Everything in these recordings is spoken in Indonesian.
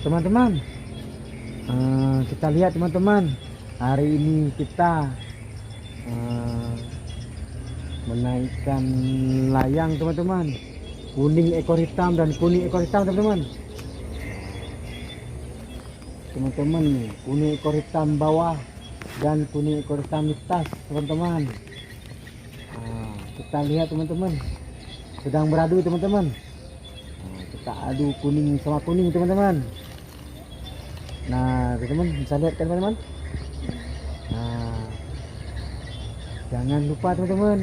Teman-teman, kita lihat teman-teman, hari ini kita menaikkan layang teman-teman, kuning ekor hitam dan kuning ekor hitam teman-teman. Teman-teman, kuning ekor hitam bawah dan kuning ekor hitam di atas teman-teman. Kita lihat teman-teman, sedang beradu teman-teman. Kita adu kuning sama kuning teman-teman. Nah teman-teman bisa lihat kan teman-teman. Nah, jangan lupa teman-teman,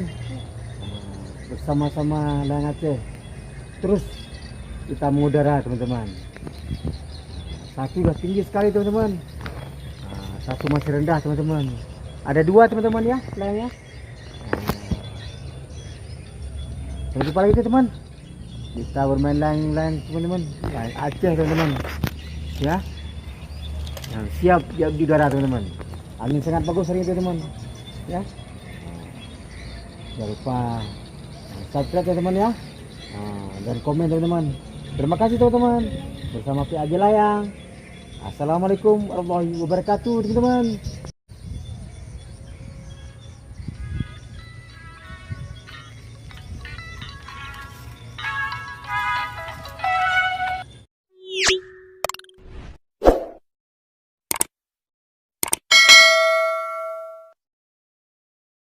bersama-sama Layang Aceh terus kita mengudara teman-teman. Satu udah tinggi sekali teman-teman, satu masih rendah teman-teman. Ada dua teman-teman ya layangnya. Sampai jumpa lagi teman, kita bermain layang-layang teman-teman, layang Aceh teman-teman ya. Nah, siap di udara teman-teman. Angin sangat bagus hari ini teman-teman ya. Jangan lupa subscribe teman-teman ya, dan komen teman-teman. Terima kasih teman-teman, bersama PAJ Layang. Assalamualaikum warahmatullahi wabarakatuh teman-teman.